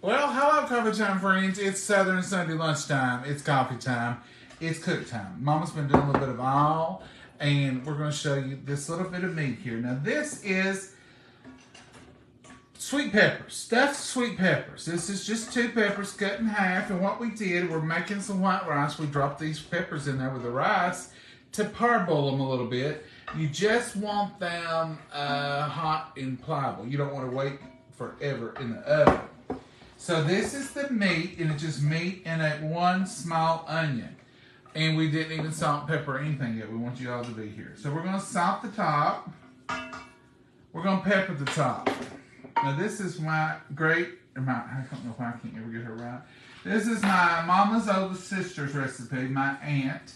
Well, hello, coffee time friends. It's Southern Sunday lunchtime. It's coffee time. It's cook time. Mama's been doing a little bit of all, and we're going to show you this little bit of meat here. Now, this is sweet peppers, stuffed sweet peppers. This is just 2 peppers cut in half, and what we did, we're making some white rice. We dropped these peppers in there with the rice to parboil them a little bit. You just want them hot and pliable. You don't want to wait forever in the oven. So this is the meat, and it's just meat and 1 small onion. And we didn't even salt, pepper, or anything yet. We want you all to be here. So we're going to salt the top. We're going to pepper the top. Now this is I don't know if I can't ever get her right. This is my mama's oldest sister's recipe, my aunt.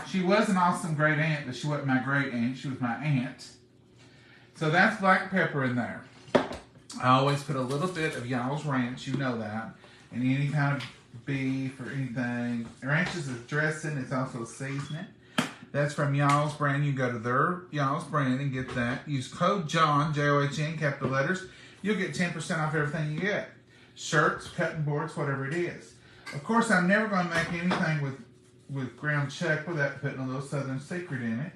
She was an awesome great aunt, but she wasn't my great aunt. She was my aunt. So that's black pepper in there. I always put a little bit of y'all's ranch, you know that, and any kind of beef or anything. Ranch is a dressing, it's also a seasoning. That's from Y'all's Brand. You go to their Y'all's Brand and get that. Use code JOHN, J-O-H-N, capital letters. You'll get 10% off everything you get. Shirts, cutting boards, whatever it is. Of course, I'm never going to make anything with ground chuck without putting a little Southern Secret in it.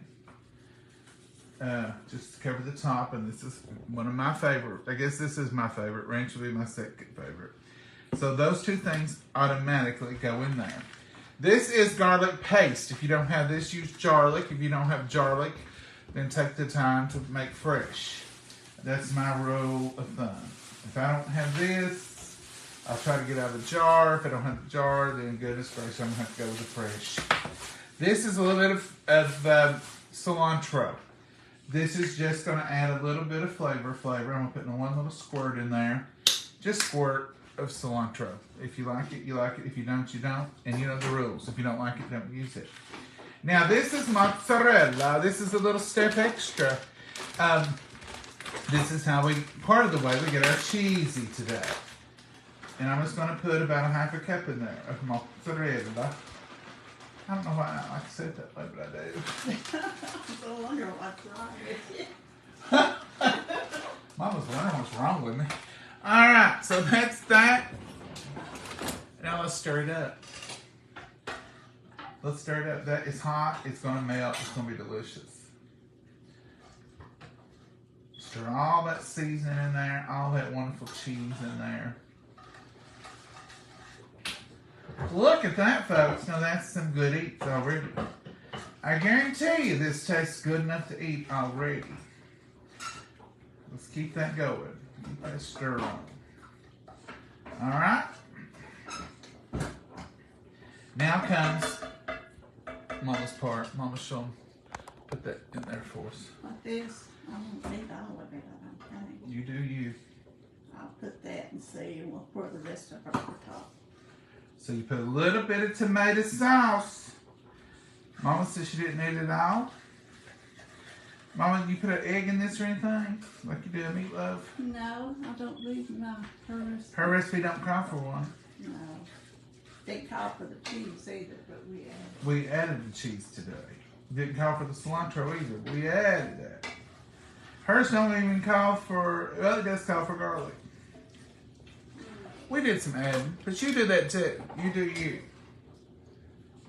Just to cover the top, and this is one of my favorite. I guess this is my favorite. Ranch will be my second favorite. So those 2 things automatically go in there. This is garlic paste. If you don't have this, use garlic. If you don't have garlic, then take the time to make fresh. That's my rule of thumb. If I don't have this, I'll try to get out of the jar. If I don't have the jar, then goodness gracious, I'm going to have to go with the fresh. This is a little bit of cilantro. This is just going to add a little bit of flavor. I'm going to put in 1 little squirt in there. Just squirt of cilantro. If you like it, you like it. If you don't, you don't. And you know the rules. If you don't like it, don't use it. Now, this is mozzarella. This is a little step extra. This is part of the way we get our cheesy today. And I'm just going to put about 1/2 cup in there of mozzarella. I don't know why I like to say it that way, but I do. I wonder what's wrong with you. Mama's wondering what's wrong with me. All right, so that's that. Now let's stir it up. Let's stir it up. That is hot. It's going to melt. It's going to be delicious. Stir all that seasoning in there, all that wonderful cheese in there. Look at that, folks. Now that's some good eats already. I guarantee you this tastes good enough to eat already. Let's keep that going. Keep that stir on. All right. Now comes Mama's part. Mama, show them. Put that in there for us. Like this. I won't need all of it, I don't think. You do you. I'll put that and see, and we'll pour the rest of it on the top. So you put a little bit of tomato sauce. Mama said she didn't need it all. Mama, you put an egg in this or anything? Like you do a meatloaf? No, I don't believe her recipe. Her recipe don't call for one. No. Didn't call for the cheese either, but we added. We added the cheese today. Didn't call for the cilantro either. We added that. Hers don't even call for, well, it does call for garlic. We did some adding, but you do that too. You do you.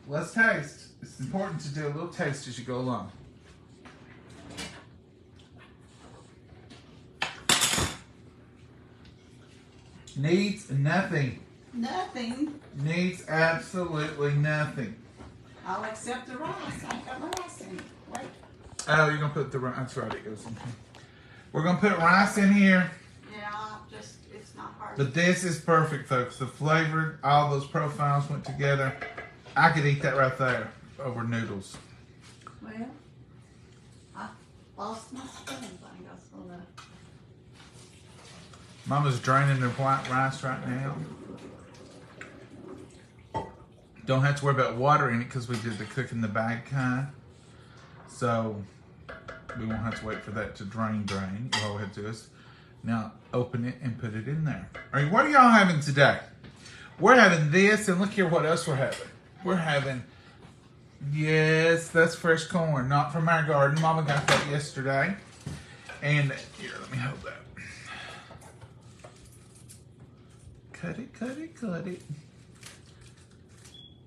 Let's taste. It's important to do a little taste as you go along. Needs nothing. Nothing. Needs absolutely nothing. I'll accept the rice. I got rice in it. Wait. Oh, you're going to put the rice. That's right, it goes in here. We're going to put rice in here. Yeah, it's not hard. But this is perfect, folks. The flavor, all those profiles went together. I could eat that right there over noodles. Well, I lost my spoon. I was gonna. Mama's draining the white rice right now. Don't have to worry about water in it because we did the cook in the bag kind. So we won't have to wait for that to drain. All we have to do is now open it and put it in there. All right, what are y'all having today? We're having this, and look here what else we're having. We're having, yes, that's fresh corn, not from our garden. Mama got that yesterday. And here, let me hold that. cut it, cut it, cut it.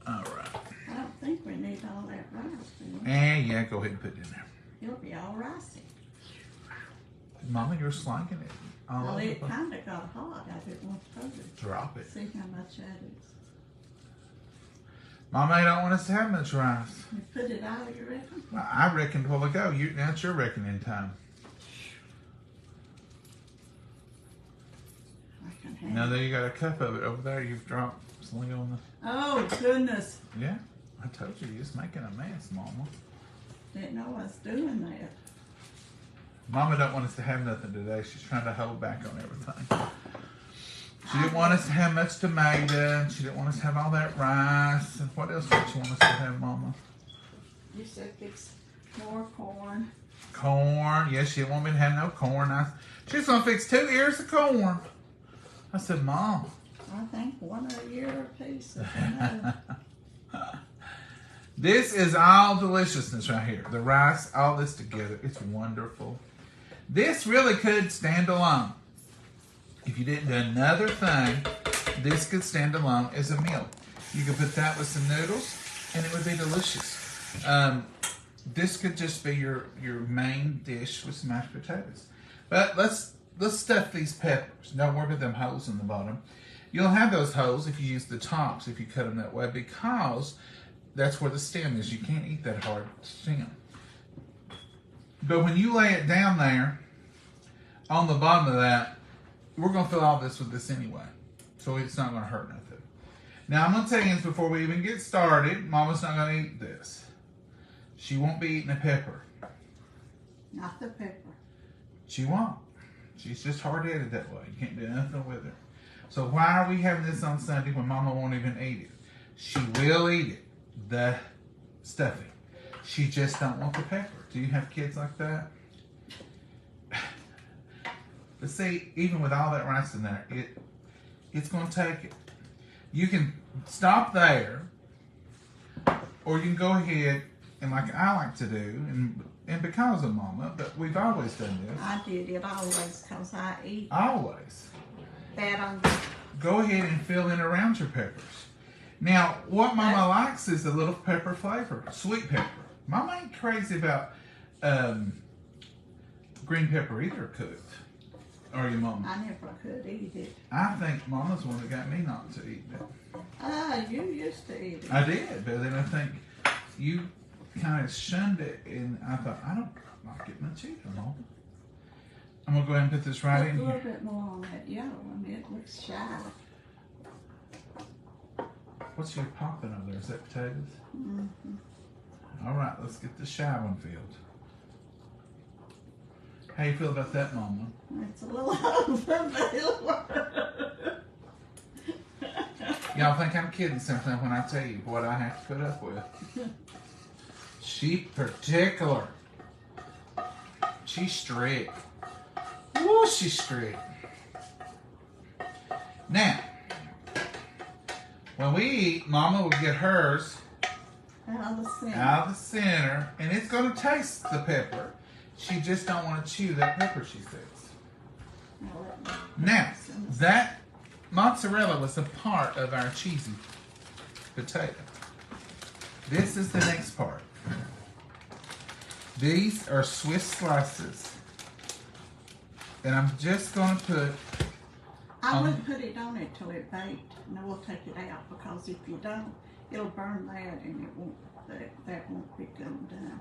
All right. I don't think we need all that rice, do we? And yeah, go ahead and put it in there. It'll be all ricey. Mama, you're slanging it. All Well, over it the- kind of got hot. I didn't want to put it. Drop it. See how much that is. Mama, you don't want us to have much rice. You put it out, you reckon? Well, I reckoned a while ago. Now it's your reckoning time. I can have Now it. that you got a cup of it over there, you've dropped. Sling it on the. Oh, goodness. Yeah, I told you, you're just making a mess, Mama. Didn't know I was doing that. Mama don't want us to have nothing today. She's trying to hold back on everything. She didn't want us to have much tomato. She didn't want us to have all that rice. And what else did she want us to have, Mama? You said fix more corn. Corn. Yes, she didn't want me to have no corn. She was going to fix 2 ears of corn. I said, Mom. I think one a year a piece. If I know. This is all deliciousness right here. The rice, all this together. It's wonderful. This really could stand alone. If you didn't do another thing, this could stand alone as a meal. You could put that with some noodles, and it would be delicious. This could just be your main dish with some mashed potatoes. But let's stuff these peppers. Don't worry about them holes in the bottom. You'll have those holes if you use the tops, if you cut them that way, because that's where the stem is. You can't eat that hard stem. But when you lay it down there, on the bottom of that, we're going to fill all this with this anyway. So it's not going to hurt nothing. Now, I'm going to tell you this before we even get started. Mama's not going to eat this. She won't be eating a pepper. Not the pepper. She won't. She's just hard-headed that way. You can't do nothing with her. So why are we having this on Sunday when Mama won't even eat it? She will eat it. The stuffing. She just don't want the pepper. Do you have kids like that? But see, even with all that rice in there, it's going to take it. You can stop there, or you can go ahead and like I like to do, and because of Mama, but we've always done this. I did it always because I eat Always. that on Go ahead and fill in around your peppers. Now, what Mama likes is a little pepper flavor, sweet pepper. Mama ain't crazy about green pepper either cooked. Or your mama? I never could eat it. I think Mama's the one that got me not to eat it. You used to eat it. I did, but then I think you kind of shunned it, and I thought, I'm not getting much either, Mama. I'm going to go ahead and put this right Put in a little here. bit more on that yellow one. It looks shy. What's your popping over there? Is that potatoes? Mm-hmm. All right, let's get the shy one filled. How you feel about that, Mama? It's a little overfilled. Y'all think I'm kidding sometimes when I tell you what I have to put up with. She particular. She's strict. Woo, she's strict. Now, when we eat, Mama will get hers Out of the center. out of the center, and it's going to taste the pepper. She just don't want to chew that pepper, she says. Now, that mozzarella was a part of our cheesy potato. This is the next part. These are Swiss slices. And I'm just going to put... I wouldn't put it on it till it baked, and then we'll take it out, because if you don't, it'll burn that, and it won't. That won't be good and done.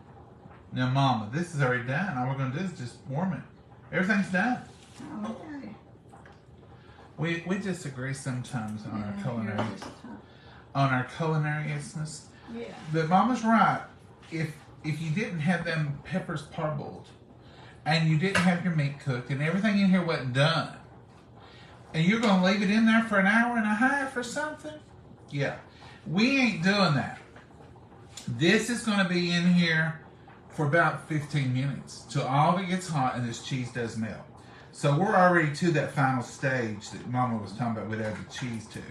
Now, Mama, this is already done. All we're going to do is just warm it. Everything's done. Okay. We disagree sometimes on our Yeah, culinary... yours is tough. on our culinariousness. Yeah. But Mama's right. If you didn't have them peppers parboiled, and you didn't have your meat cooked, and everything in here wasn't done, and you're going to leave it in there for an hour and a half or something? Yeah. We ain't doing that. This is going to be in here for about 15 minutes till all of it gets hot and this cheese does melt. So we're already to that final stage that Mama was talking about we'd add the cheese to.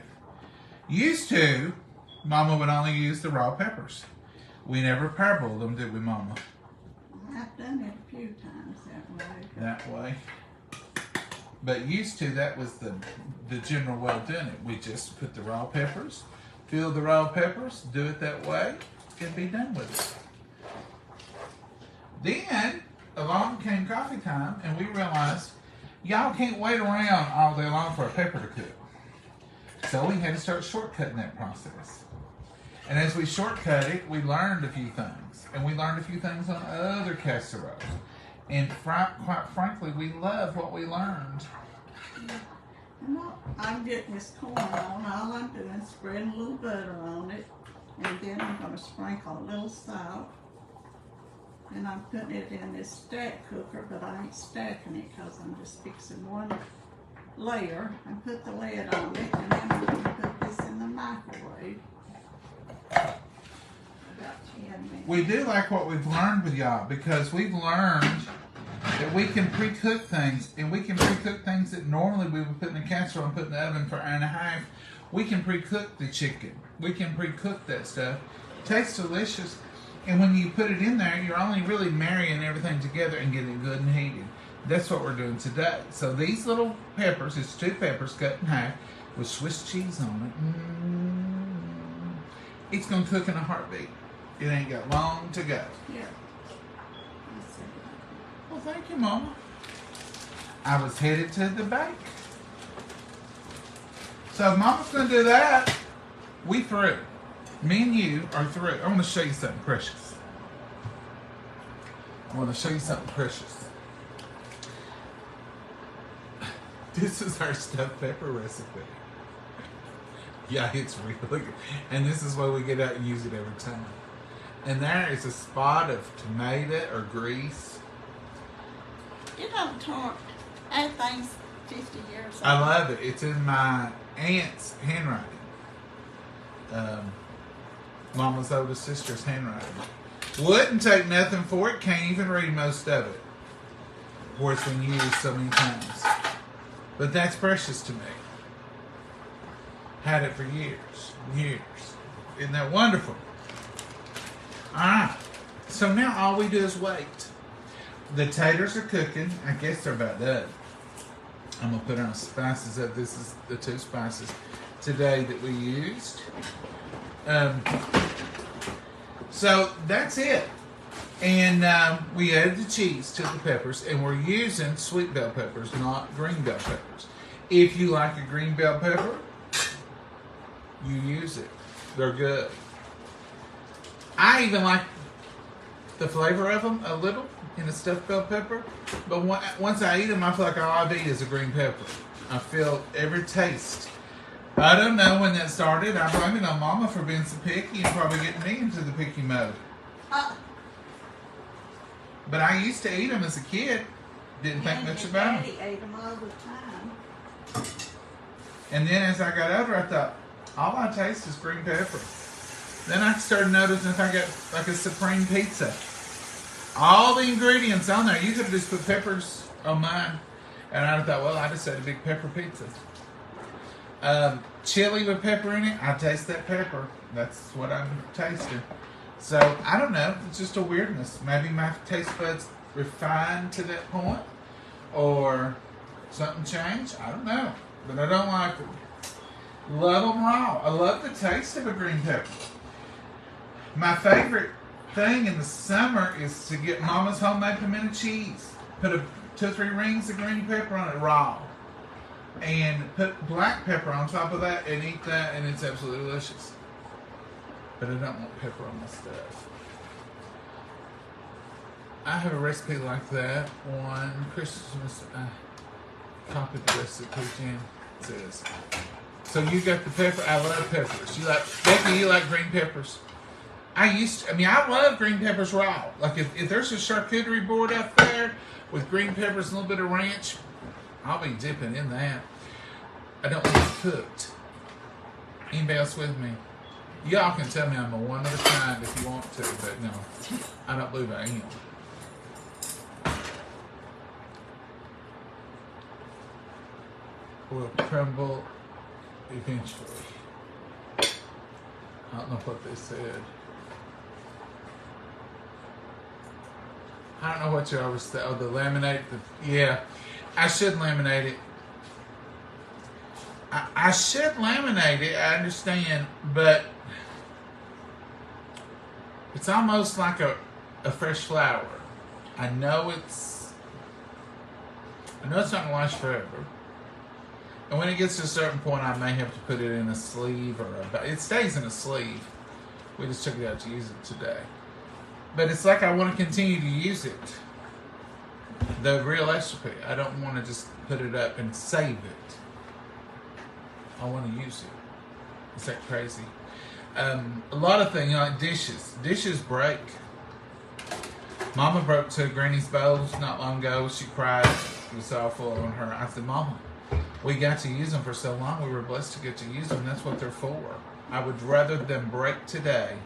Used to, Mama would only use the raw peppers. We never parboiled them, did we, Mama? I've done it a few times that way. That way. But used to, that was the general way of doing it. We just put the raw peppers, fill the raw peppers, do it that way, and be done with it. Then, along came coffee time, and we realized, y'all can't wait around all day long for a pepper to cook. So we had to start shortcutting that process. And as we shortcut it, we learned a few things. And we learned a few things on other casseroles. And quite frankly, we love what we learned. I'm getting this corn on. All I'm doing is spreading a little butter on it. And then I'm going to sprinkle a little salt. And I'm putting it in this stack cooker, but I ain't stacking it because I'm just fixing one layer and put the lid on it. And then I'm going to put this in the microwave. About 10 minutes. We do like what we've learned with y'all because we've learned that we can pre-cook things, and we can pre-cook things that normally we would put in a casserole and put in the oven for an hour and a half. We can pre-cook the chicken. We can pre-cook that stuff. Tastes delicious, and when you put it in there, you're only really marrying everything together and getting it good and heated. That's what we're doing today. So these little peppers, it's 2 peppers cut in half with Swiss cheese on it. It's going to cook in a heartbeat. It ain't got long to go. Yeah. Well, thank you, Mama. I was headed to the bank. So if Mama's going to do that, we through. Me and you are through. I want to show you something precious. This is our stuffed pepper recipe. Yeah, it's really good. And this is why we get out and use it every time. And there is a spot of tomato or grease. You don't talk. Everything's 50 years old. I love it. It's in my aunt's handwriting. Mama's oldest sister's handwriting. Wouldn't take nothing for it. Can't even read most of it. Of course, been used so many times. But that's precious to me. Had it for years. Isn't that wonderful? Alright. So now all we do is wait. The taters are cooking. I guess they're about done. I'm going to put our spices up. This is the 2 spices today that we used. So that's it. And we added the cheese to the peppers. And we're using sweet bell peppers, not green bell peppers. If you like a green bell pepper, you use it. They're good. I even like the flavor of them a little in a stuffed bell pepper. But once I eat them, I feel like all I eat is a green pepper. I feel every taste. I don't know when that started. I blame it on Mama for being so picky and probably getting me into the picky mode. But I used to eat them as a kid. Didn't think much about them. Daddy ate them all the time. And then as I got older, I thought, all I taste is green pepper. Then I started noticing if I got like a supreme pizza, all the ingredients on there, you could have just put peppers on mine. And I thought, well, I just had a big pepper pizza. Chili with pepper in it, I taste that pepper. That's what I'm tasting. So, I don't know. It's just a weirdness. Maybe my taste buds refined to that point. Or something changed. I don't know. But I don't like them. Love them raw. I love the taste of a green pepper. My favorite thing in the summer is to get Mama's homemade pimento cheese. Put 2 or 3 rings of green pepper on it raw. And put black pepper on top of that and eat that, and it's absolutely delicious. But I don't want pepper on my stuff. I have a recipe like that on Christmas. I copied the recipe, Jen. It says. So you got the pepper. I love peppers. Becky, you like green peppers? I love green peppers raw. Like if there's a charcuterie board out there with green peppers and a little bit of ranch, I'll be dipping in that. I don't want it cooked. Anybody else with me? Y'all can tell me I'm a one of a kind if you want to, but no, I don't believe I am. Will crumble eventually. I don't know what they said. I don't know what you always say. Oh, the laminate. Yeah, I should laminate it. I should laminate it, I understand, but it's almost like a fresh flower. I know it's not gonna last forever. And when it gets to a certain point, I may have to put it in a sleeve it stays in a sleeve. We just took it out to use it today. But it's like I want to continue to use it. The real recipe. I don't want to just put it up and save it. I want to use it. Is that crazy? A lot of things, like dishes. Dishes break. Mama broke 2 Granny's bowls not long ago. She cried. It was awful on her. I said, Mama, we got to use them for so long. We were blessed to get to use them. That's what they're for. I would rather them break today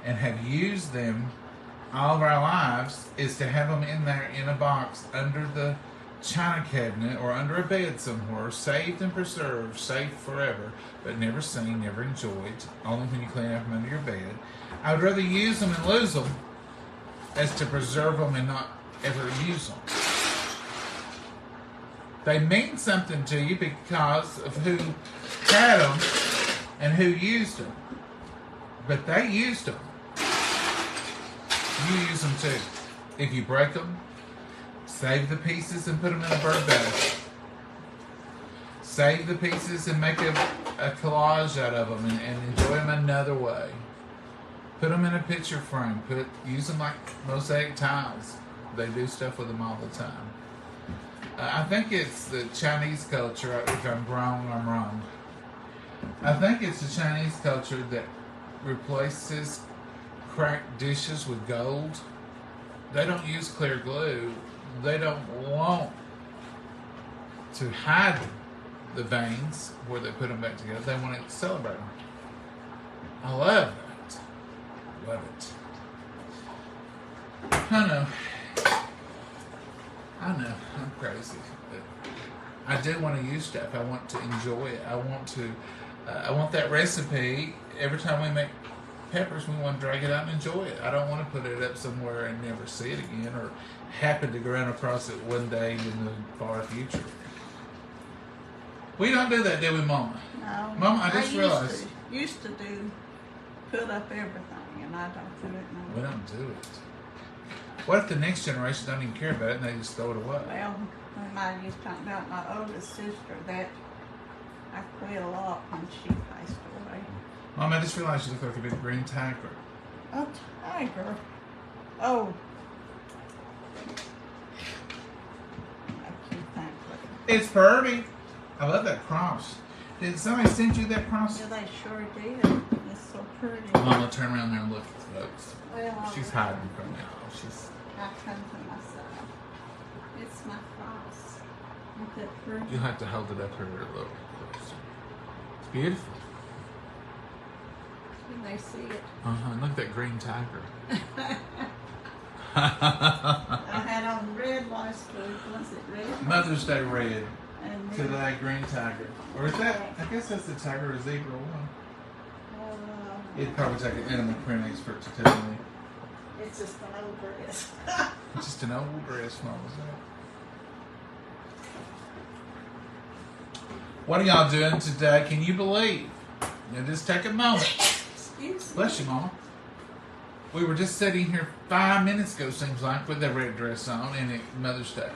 and have used them all of our lives is to have them in there in a box under the china cabinet or under a bed somewhere, saved and preserved, safe forever, but never seen, never enjoyed, only when you clean out from under your bed. I would rather use them and lose them as to preserve them and not ever use them. They mean something to you because of who had them and who used them. But they used them. You use them too. If you break them, save the pieces and put them in a bird bag. Save the pieces and make a collage out of them and enjoy them another way. Put them in a picture frame. Use them like mosaic tiles. They do stuff with them all the time. I think it's the Chinese culture. If I'm wrong, I'm wrong. I think it's the Chinese culture that replaces cracked dishes with gold. They don't use clear glue. They don't want to hide the veins where they put them back together. They want to celebrate them. I love that. Love it. I know. I'm crazy. But I do want to use stuff. I want to enjoy it. I want that recipe. Every time we make peppers, we want to drag it out and enjoy it. I don't want to put it up somewhere and never see it again or happen to run across it one day in the far future. We don't do that, do we, Mama? No. Mama, I just realized. Used to do, put up everything, and I don't do it no We more. don't do it. What if the next generation don't even care about it and they just throw it away? Well, when I used to talk about my oldest sister, that I quit a lot when she passed away. Mom, I just realized you look like a big green tiger. Oh, tiger. Oh. I keep thinking. It's pretty. I love that cross. Did somebody send you that cross? Yeah, they sure did. It's so pretty. Mama, turn around there and look, folks. Well, She's hiding from me. She's. I come to myself. It's my cross. Isn't that pretty? You'll have to hold it up here a little closer. It's beautiful. Can they see it? Look at that green tiger. I had on red last week. Was it red? Mother's Day red. And then, Today, green tiger. Or is that? I guess that's the tiger or zebra one. It'd probably take an animal print expert to tell me. it's just an old dress. It's just an old dress, Mama's that. What are y'all doing today? Can you believe? Now just take a moment. Excuse me. Bless you, Mama. We were just sitting here 5 minutes ago, seems like, with that red dress on, and it Mother's Day.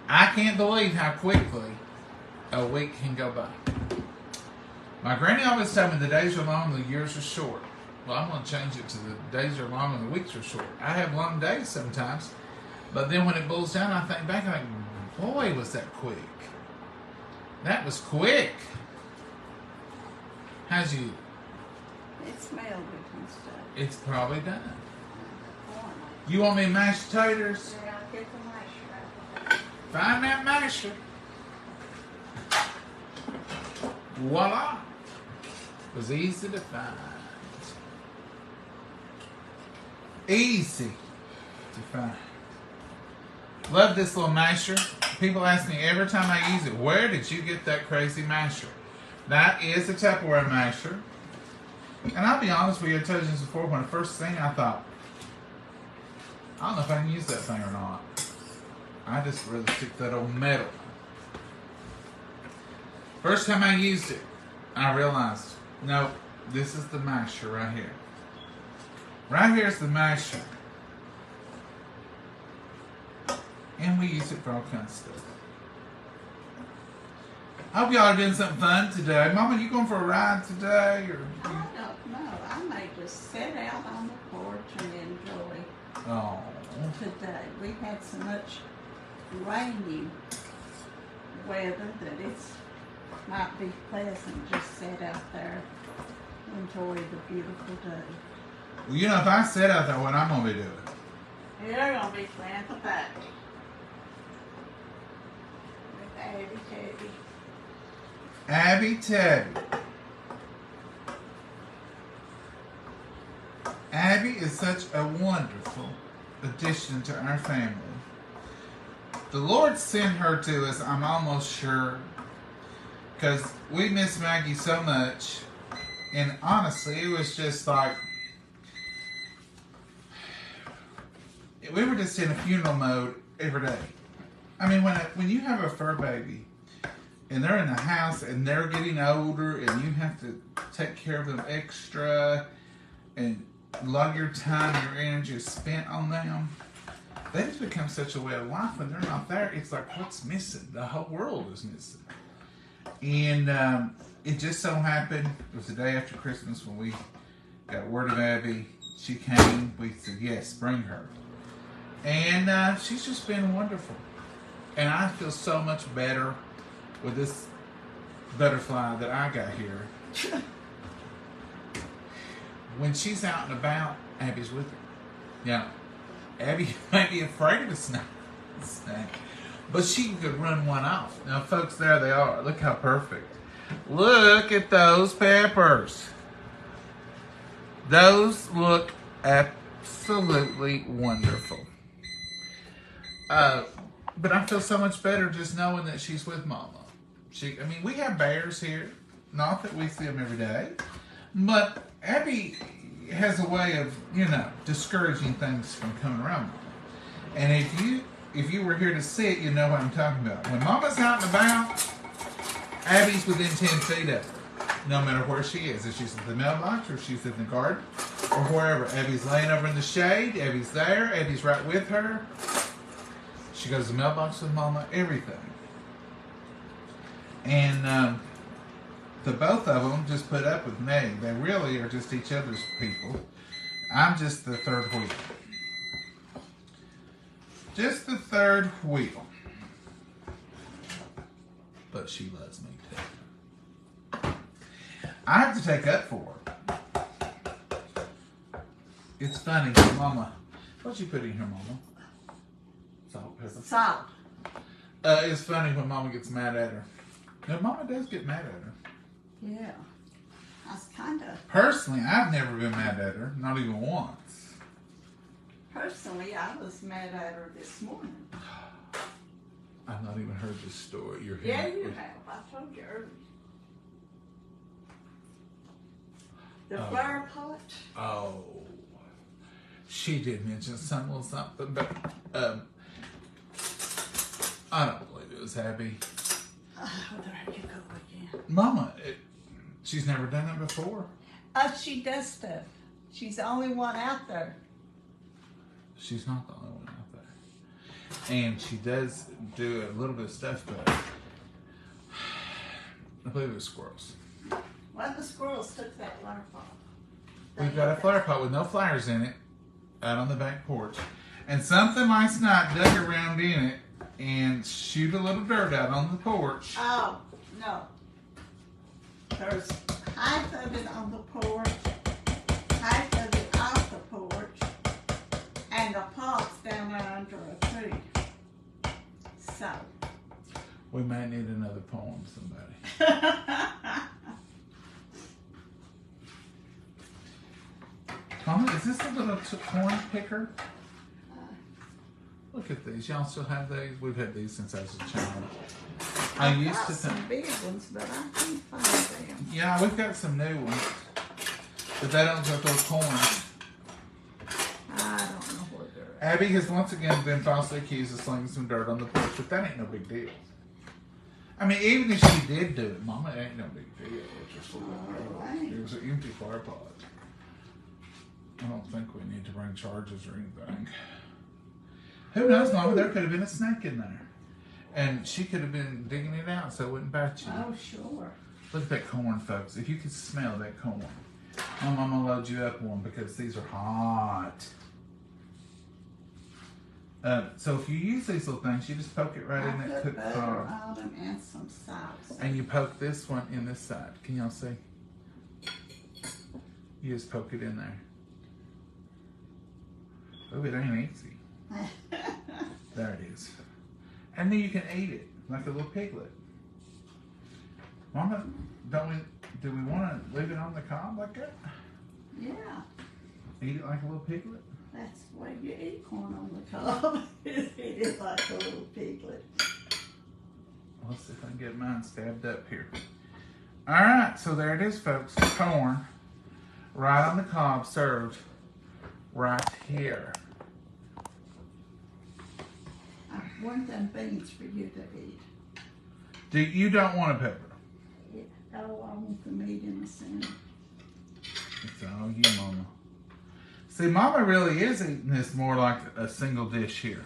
I can't believe how quickly a week can go by. My granny always told me the days are long, the years are short. Well, I'm going to change it to the days are long and the weeks are short. I have long days sometimes, but then when it boils down, I think back, like, boy, was that quick. That was quick. How's you? It smelled good and stuff. It's probably done. Warm. You want me mashed taters? Yeah, I'll get the mashed right. Find that masher. Voila. It was easy to find. Easy to find. Love this little masher. People ask me every time I use it, where did you get that crazy masher? That is a Tupperware masher. And I'll be honest with you, I told you this before, when the first thing I thought, I don't know if I can use that thing or not. I just rather stick that old metal. First time I used it, I realized, nope, this is the masher right here. Right here is the masher. And we use it for all kinds of stuff. I hope y'all are doing something fun today. Mama, you going for a ride today? Or I don't know. I may just sit out on the porch and enjoy oh, today. We had so much rainy weather that it's might be pleasant just sit out there, enjoy the beautiful day. well, you know, if I sit out there, what I'm gonna be doing? You're gonna be playing the back with Abby Teddy. Abby Tabby. Abby is such a wonderful addition to our family. The Lord sent her to us, I'm almost sure, because we miss Maggie so much. And honestly, it was just like, we were just in a funeral mode every day. I mean, when you have a fur baby, and they're in the house and they're getting older and you have to take care of them extra and a lot of your time, your energy is spent on them, they just become such a way of life. When they're not there, it's like, what's missing? The whole world is missing. And it just so happened, it was the day after Christmas when we got word of Abby. She came, we said, yes, bring her. And she's just been wonderful. And I feel so much better with this butterfly that I got here. When she's out and about, Abby's with her. Now, Abby might be afraid of a snake, but she could run one off. Now, folks, there they are. Look how perfect. Look at those peppers. Those look absolutely wonderful. But I feel so much better just knowing that she's with Mama. I mean, we have bears here. Not that we see them every day. But Abby has a way of, discouraging things from coming around Mama. And if you were here to see it, you know what I'm talking about. When Mama's out and about, Abby's within 10 feet of her. No matter where she is. If she's at the mailbox or if she's in the garden or wherever. Abby's laying over in the shade. Abby's there. Abby's right with her. She goes to the mailbox with Mama. Everything. And the both of them just put up with me. They really are just each other's people. I'm just the third wheel. Just the third wheel. But she loves me too. I have to take up for her. It's funny, Mama. What'd you put in here, Mama? Salt, pepper. Salt. It's funny when Mama gets mad at her. No, Mama does get mad at her. Yeah. I was kind of... Personally, I've never been mad at her. Not even once. Personally, I was mad at her this morning. I've not even heard this story. You're Yeah, here. you have. I told you earlier. The flower pot. Oh. She did mention some little something, but I don't believe it was Abby. Oh, there you go again. Mama, she's never done it before. She does stuff. She's the only one out there. She's not the only one out there. And she does do a little bit of stuff, but I believe it was squirrels. One of the squirrels took that flower pot. We've got a flower pot with no flowers in it out on the back porch. And something last night dug around in it and shoot a little dirt out on the porch. Oh, no. There's half of it on the porch, half of it off the porch, and the pot's down there under a tree. So. We might need another poem, somebody. Mama, is this a little corn picker? Look at these. Y'all still have these? We've had these since I was a child. I I've used got to think. some big ones, but I can't find them. Yeah, we've got some new ones. But they don't got those corns. I don't know where they're at. Abby has once again been falsely accused of slinging some dirt on the porch, but that ain't no big deal. I mean, even if she did do it, Mama, it ain't no big deal. Alright. It was an empty fire pot. I don't think we need to bring charges or anything. Who knows, Mama? There could have been a snake in there. And she could have been digging it out so it wouldn't bite you. Oh, sure. Look at that corn, folks. If you could smell that corn. Mom, I'm gonna load you up one because these are hot. So if you use these little things, you just poke it right in that cooked butter car. on them and some salt. And you poke this one in this side. Can y'all see? You just poke it in there. Oh, it ain't easy. There it is. And then you can eat it like a little piglet. Mama, do we want to leave it on the cob like that? Yeah, Eat it like a little piglet? that's the way you eat corn on the cob. Eat it like a little piglet. Let's see if I can get mine stabbed up here. All right, so there it is, folks. Corn right on the cob, served right here. I want them beans for you to eat. You don't want a pepper? Yeah. Oh, I want the meat in the center. It's all you, Mama. See, Mama really is eating this more like a single dish here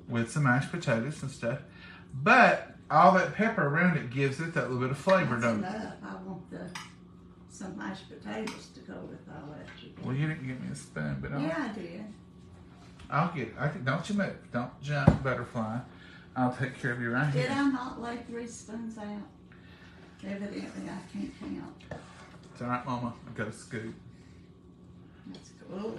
with some mashed potatoes and stuff. But all that pepper around it gives it that little bit of flavor, That's don't it? enough. I want some mashed potatoes to go with all that chicken. Well, you didn't give me a spoon, but Yeah, I did. I'll get it. Don't you move. Don't jump, butterfly. I'll take care of you right Did here. I not lay 3 spoons out? Evidently, I can't count. It's all right, Mama. I've got a scoop. That's cool.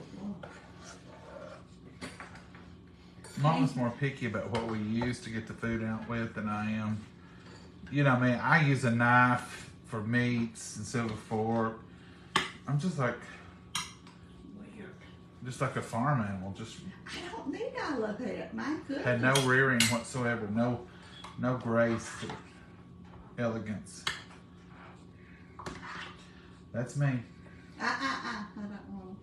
Mama's more picky about what we use to get the food out with than I am. You know, man, I use a knife for meats instead of a fork. I'm just like a farm animal. Just I don't need all of that. My goodness. had no rearing whatsoever. No grace or elegance. That's me. I don't want.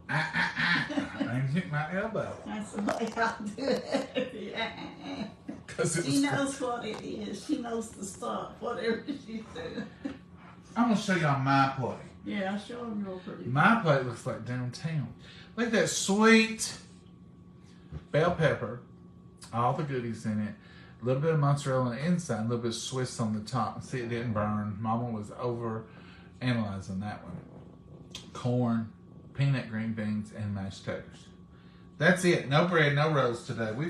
I hit my elbow. That's the way I do it. Yeah. Cause it She was knows what it is. She knows to stop whatever she's doing. I'm gonna show y'all my plate. Yeah, show them real pretty. My plate looks like downtown. Look at that sweet bell pepper, all the goodies in it, a little bit of mozzarella on the inside, a little bit of Swiss on the top. See, it didn't burn. Mama was over analyzing that one. Corn, peanut green beans, and mashed taters. That's it. No bread, no rolls today. We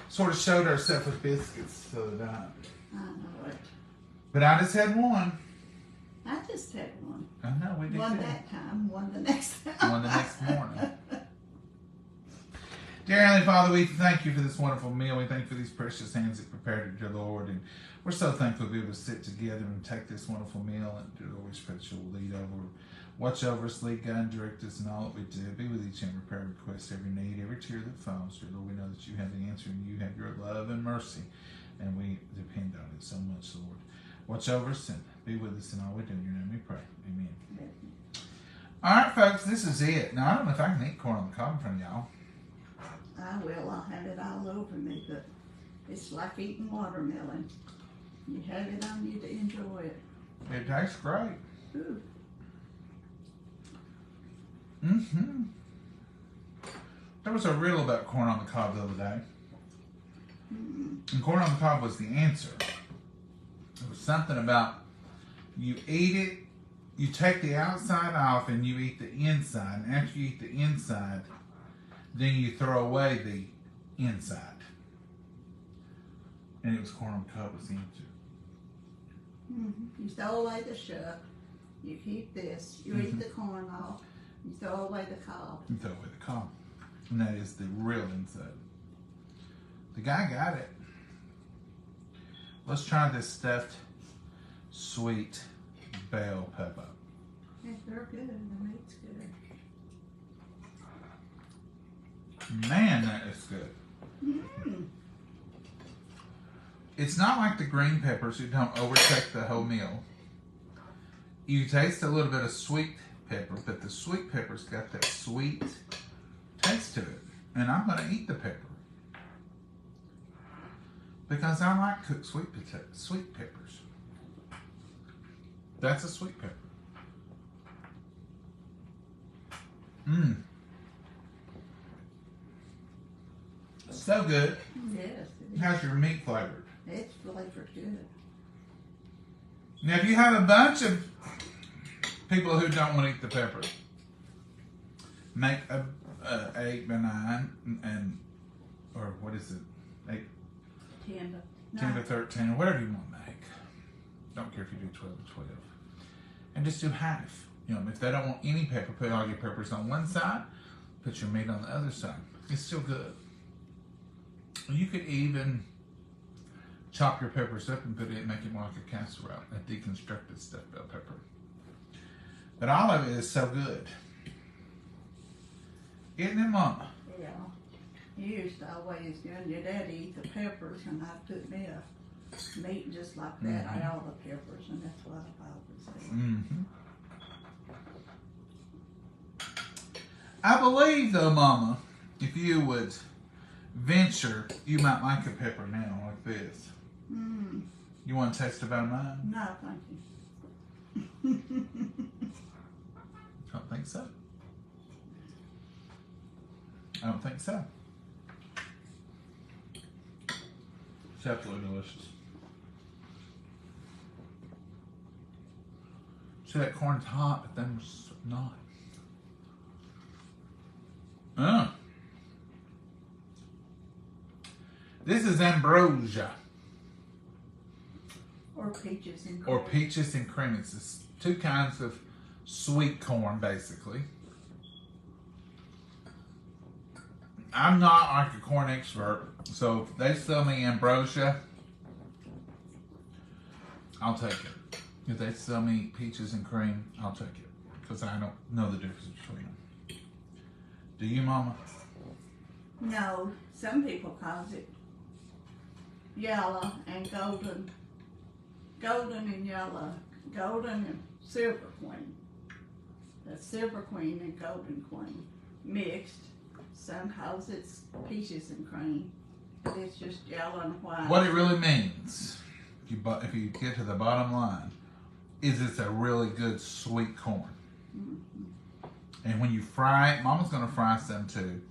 sort of showed ourselves with biscuits the other night. I know it. But I just had one. I just had one. I know, we did One too. that time, one the next time. One the next morning. Dear Heavenly Father, we thank you for this wonderful meal. We thank you for these precious hands that prepared it, dear Lord. And we're so thankful to be able to sit together and take this wonderful meal. And dear Lord, we pray that you will lead over, watch over us, lead, guide, and direct us in all that we do. Be with each and every prayer request, every need, every tear that falls. Dear Lord, we know that you have the answer and you have your love and mercy. And we depend on it so much, Lord. Watch over us and be with us in all we do. In your name we pray. Amen. All right, folks, this is it. Now, I don't know if I can eat corn on the cob in front of y'all. I will. I'll have it all over me, but it's like eating watermelon. You have it on you to enjoy it. It tastes great. Ooh. Mm-hmm. There was a riddle about corn on the cob the other day. And corn on the cob was the answer. It was something about you eat it, you take the outside off and you eat the inside. And after you eat the inside, then you throw away the inside. And it was corn on the cob was the answer. You throw away the shuck. You keep this. You eat the corn off. You throw away the cob. You throw away the cob. And that is the real inside. The guy got it. Let's try this stuffed sweet bell pepper. Yeah, they're good. The meat's good. Man, that is good. It's not like the green peppers who don't overtake the whole meal. You taste a little bit of sweet pepper, but the sweet pepper's got that sweet taste to it. And I'm going to eat the pepper. Because I like cooked sweet peppers. That's a sweet pepper. Mmm. So good. Yes. How's your meat flavored? It's flavored good. Now, if you have a bunch of people who don't want to eat the pepper, make a 8 by 9 or what is it? 10 to 13 or whatever you want to make. Don't care if you do 12 to 12. And just do half. You know, if they don't want any pepper, put all your peppers on one side, put your meat on the other side. It's still good. You could even chop your peppers up and put it, make it more like a casserole, a deconstructed stuffed bell pepper. But all of it is so good. Isn't it, Mama? Yeah. You used to always, you and your daddy eat the peppers, and I put me a meat just like that, all the peppers, and that's what I always said. Mm-hmm. I believe, though, Mama, if you would venture, you might like a pepper now like this. Mm. You want to taste about mine? No, thank you. I don't think so. I don't think so. It's absolutely delicious. See, that corn's hot, but then it's not. This is ambrosia. Or peaches and Or cream. peaches and cream. It's just two kinds of sweet corn, basically. I'm not like a corn expert, so if they sell me ambrosia, I'll take it. If they sell me peaches and cream, I'll take it. Because I don't know the difference between them. Do you, Mama? No, some people calls it yellow and golden. Golden and yellow. Golden and silver queen. The silver queen and golden queen mixed. Some calls it peaches and cream. But it's just yellow and white. What it really means, if you get to the bottom line, is it's a really good sweet corn. Mm-hmm. And when you fry it, Mama's going to fry some too.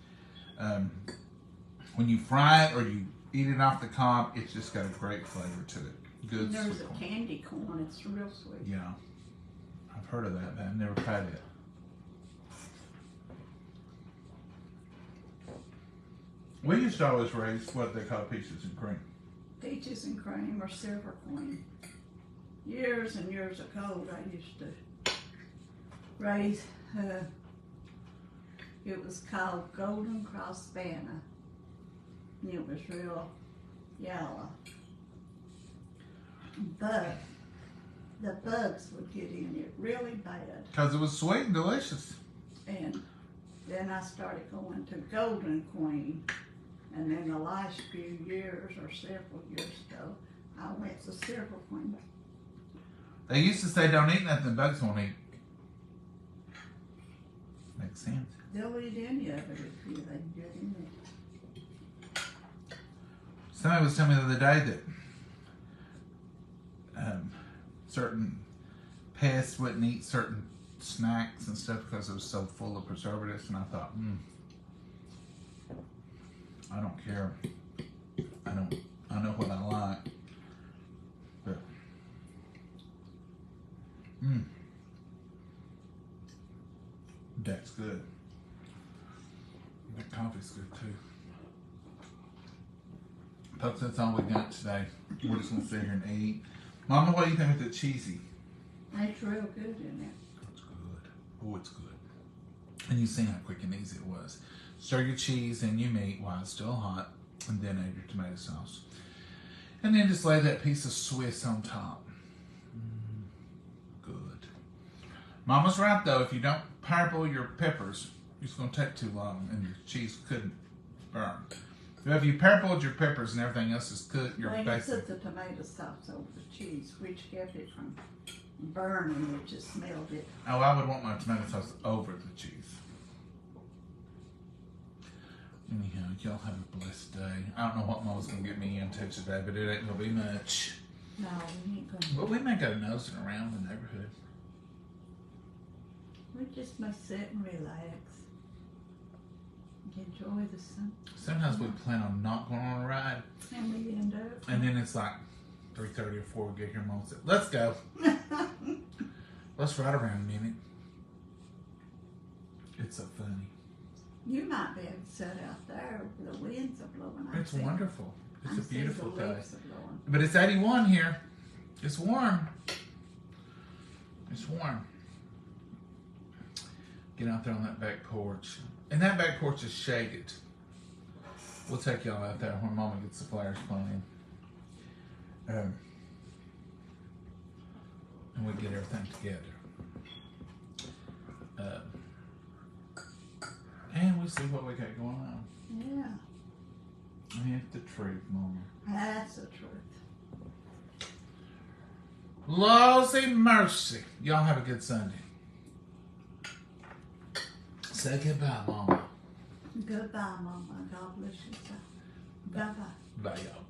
When you fry it or you eat it off the cob, it's just got a great flavor to it. Good There's sweet a corn. candy corn. It's real sweet. Yeah. I've heard of that, but I've never had it. We used to always raise what they call peaches and cream. Peaches and cream or silver queen. Years and years ago, I used to raise, it was called Golden Cross Savannah. And it was real yellow. But the bugs would get in it really bad. Because it was sweet and delicious. And then I started going to Golden Queen. And then the last few years or several years ago, I went to Silver Queen. They used to say don't eat nothing bugs won't eat. Makes sense. They'll eat any of it if you they can get in it. Somebody was telling me the other day that certain pests wouldn't eat certain snacks and stuff because it was so full of preservatives, and I thought, I don't care. I know what I like. But that's good. The coffee's good too. Folks, that's all we got today. We're just gonna sit here and eat. Mama, what do you think of the cheesy? It's real good in it. It's good. Oh, it's good. And you see how quick and easy it was. Stir your cheese and your meat while it's still hot, and then add your tomato sauce. And then just lay that piece of Swiss on top. Good. Mama's right though, if you don't parboil your peppers, it's going to take too long and your cheese couldn't burn. But if you parboiled your peppers and everything else is cooked, you're When you basically... put the tomato sauce over the cheese, which kept it from burning, it just smelled it. Oh, I would want my tomato sauce over the cheese. Anyhow, y'all have a blessed day. I don't know what Mama's gonna get me into today, but it ain't gonna be much. No, we ain't gonna. But we may go nosing around the neighborhood. We just may sit and relax. Enjoy the sun. Sometimes we plan on not going on a ride, And we end up. and then it's like 3:30 or 4. We get here, Mom said, "Let's go. Let's ride around a minute." It's so funny. You might be able to sit out there where the winds are blowing. It's wonderful. It's a beautiful day. Blowing. But it's 81 here. It's warm. It's warm. Get out there on that back porch. And that back porch is shaded. We'll take y'all out there when Mama gets the flowers planted. And we get everything together. And we see what we got going on. Yeah. And it's the truth, Mama. That's the truth. Lawsy mercy. Y'all have a good Sunday. Say goodbye, Mama. Goodbye, Mama. God bless you. Bye-bye. Bye, y'all.